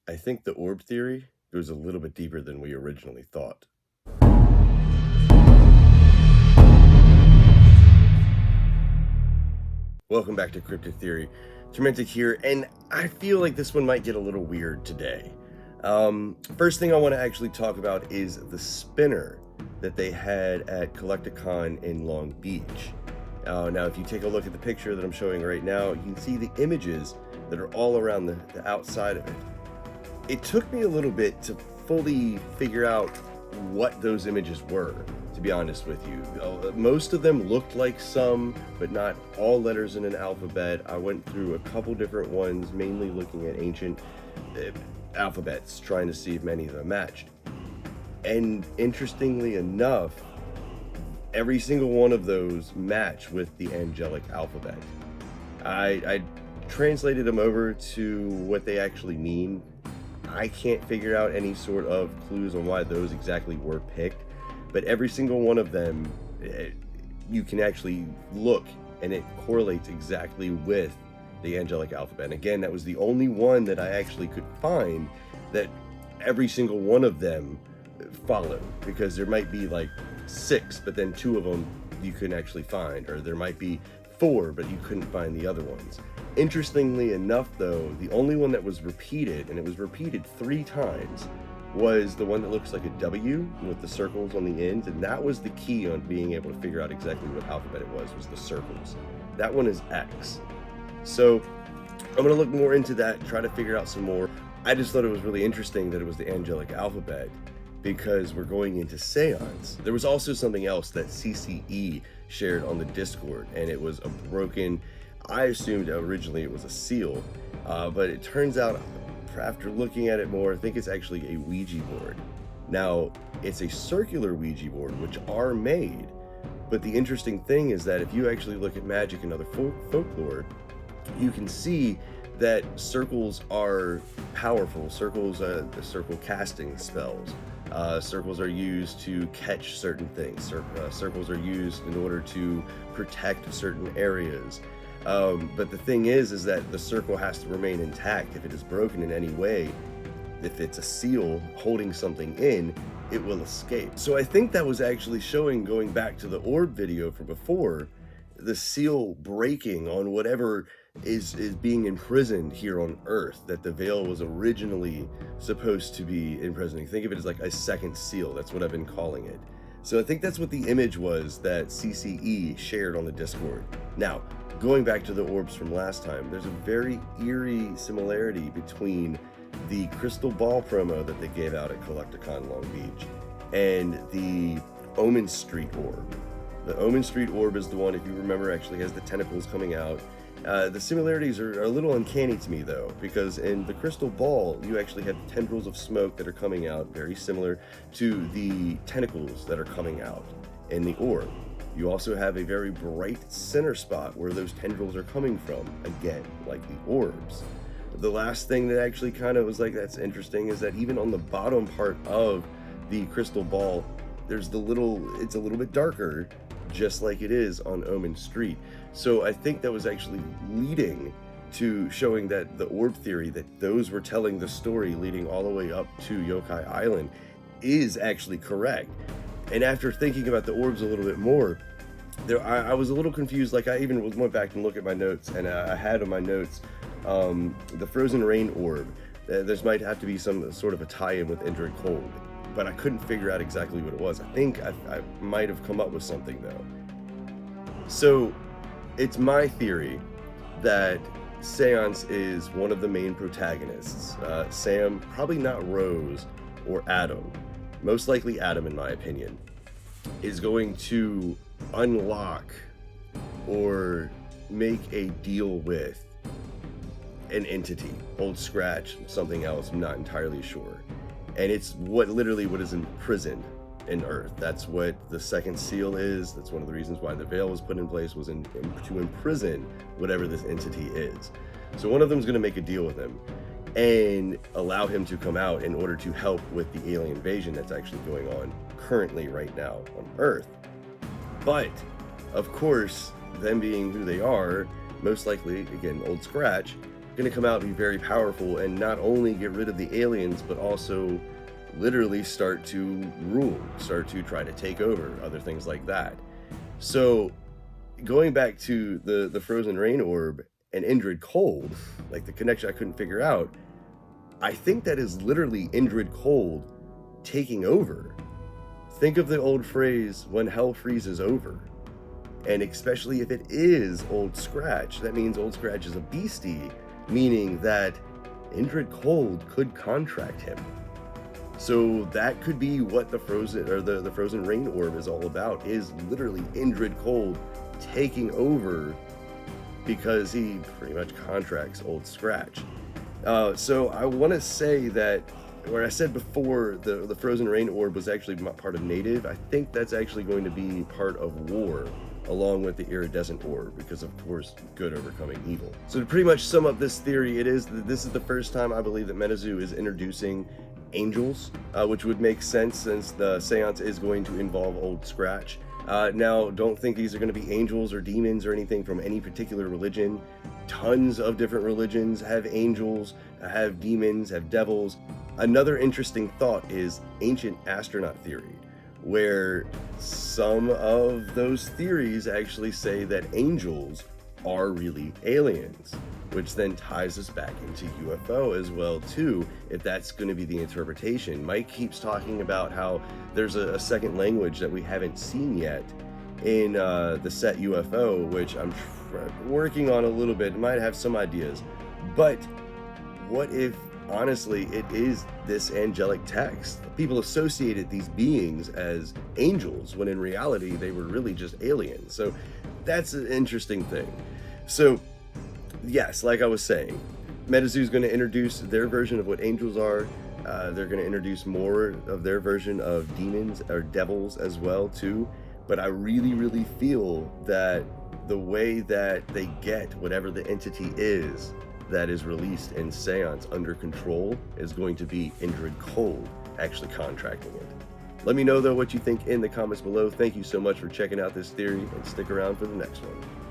I think the orb theory goes a little bit deeper than we originally thought. Welcome back to Cryptid Theory. Tormentic here, and I feel like this one might get a little weird today. First thing I want to actually talk about is the spinner that they had at Collecticon in Long Beach. Now, if you take a look at the picture that I'm showing right now, you can see the images that are all around the outside of it. It took me a little bit to fully figure out what those images were, to be honest with you. Most of them looked like some, but not all letters in an alphabet. I went through a couple different ones, mainly looking at ancient alphabets, trying to see if many of them matched. And interestingly enough, every single one of those match with the angelic alphabet. I translated them over to what they actually mean. I can't figure out any sort of clues on why those exactly were picked, but every single one of them, you can actually look and it correlates exactly with the angelic alphabet. And again, that was the only one that I actually could find that every single one of them follow, because there might be like 6, but then 2 of them you couldn't actually find, or there might be 4, but you couldn't find the other ones. Interestingly enough, though, the only one that was repeated, and it was repeated 3 times, was the one that looks like a W with the circles on the ends, and that was the key on being able to figure out exactly what alphabet it was the circles. That one is X. So I'm going to look more into that, try to figure out some more. I just thought it was really interesting that it was the angelic alphabet, because we're going into seance. There was also something else that CCE shared on the Discord, and it was a broken, I assumed originally it was a seal, but it turns out after looking at it more, I think it's actually a Ouija board. Now, it's a circular Ouija board, which are made, but the interesting thing is that if you actually look at magic and other folklore, you can see that circles are powerful. Circles, circle casting spells. Circles are used to catch certain things. Circles are used in order to protect certain areas. But the thing is that the circle has to remain intact. If it is broken in any way, if it's a seal holding something in, it will escape. So I think that was actually showing, going back to the orb video from before, the seal breaking on whatever is being imprisoned here on Earth, that the veil was originally supposed to be imprisoning. Think of it as like a second seal. That's what I've been calling it. So I think that's what the image was that CCE shared on the Discord. Now, going back to the orbs from last time, there's a very eerie similarity between the crystal ball promo that they gave out at Collecticon Long Beach and the Omen Street orb. The Omen Street orb is the one, if you remember, actually has the tentacles coming out. The similarities are a little uncanny to me, though, because in the crystal ball, you actually have tendrils of smoke that are coming out, very similar to the tentacles that are coming out in the orb. You also have a very bright center spot where those tendrils are coming from, again, like the orbs. The last thing that actually kind of was like, that's interesting, is that even on the bottom part of the crystal ball, it's a little bit darker, just like it is on Omen Street. So I think that was actually leading to showing that the orb theory, that those were telling the story leading all the way up to Yokai Island, is actually correct. And after thinking about the orbs a little bit more, I was a little confused. Like, I even went back and looked at my notes, and I had on my notes the Frozen Rain orb. There might have to be some sort of a tie-in with Ender and Cold, but I couldn't figure out exactly what it was. I think I might have come up with something, though. So it's my theory that Seance is one of the main protagonists. Sam, probably not Rose or Adam, most likely Adam in my opinion, is going to unlock or make a deal with an entity, Old Scratch, something else, I'm not entirely sure. And it's what is imprisoned in Earth. That's what the second seal is. That's one of the reasons why the veil was put in place, was to imprison whatever this entity is. So one of them is going to make a deal with him and allow him to come out in order to help with the alien invasion that's actually going on currently right now on Earth. But of course, them being who they are, most likely, again, Old Scratch, going to come out and be very powerful and not only get rid of the aliens, but also literally start to rule, start to try to take over, other things like that. So going back to the frozen rain orb and Indrid Cold, like the connection I couldn't figure out, I think that is literally Indrid Cold taking over. Think of the old phrase, when hell freezes over. And especially if it is Old Scratch, that means Old Scratch is a beastie, meaning that Indrid Cold could contract him. So that could be what the frozen rain orb is all about, is literally Indrid Cold taking over because he pretty much contracts Old Scratch. So I want to say that, where I said before the frozen rain orb was actually part of native, I think that's actually going to be part of war, along with the iridescent orb, because of course good overcoming evil. So to pretty much sum up this theory, this is the first time I believe that MetaZoo is introducing angels, which would make sense since the seance is going to involve Old Scratch. Now, don't think these are going to be angels or demons or anything from any particular religion. Tons of different religions have angels, have demons, have devils. Another interesting thought is ancient astronaut theory, where some of those theories actually say that angels are really aliens, which then ties us back into UFO as well too, if that's going to be the interpretation. Mike keeps talking about how there's a second language that we haven't seen yet in the set UFO, which I'm working on a little bit, might have some ideas. But what if honestly it is this angelic text? People associated these beings as angels when in reality they were really just aliens. So that's an interesting thing. So yes, like I was saying, MetaZoo is going to introduce their version of what angels are. They're going to introduce more of their version of demons or devils as well too. But I really feel that the way that they get whatever the entity is that is released in Seance under control is going to be Indrid Cold actually contracting it. Let me know though what you think in the comments below. Thank you so much for checking out this theory, and stick around for the next one.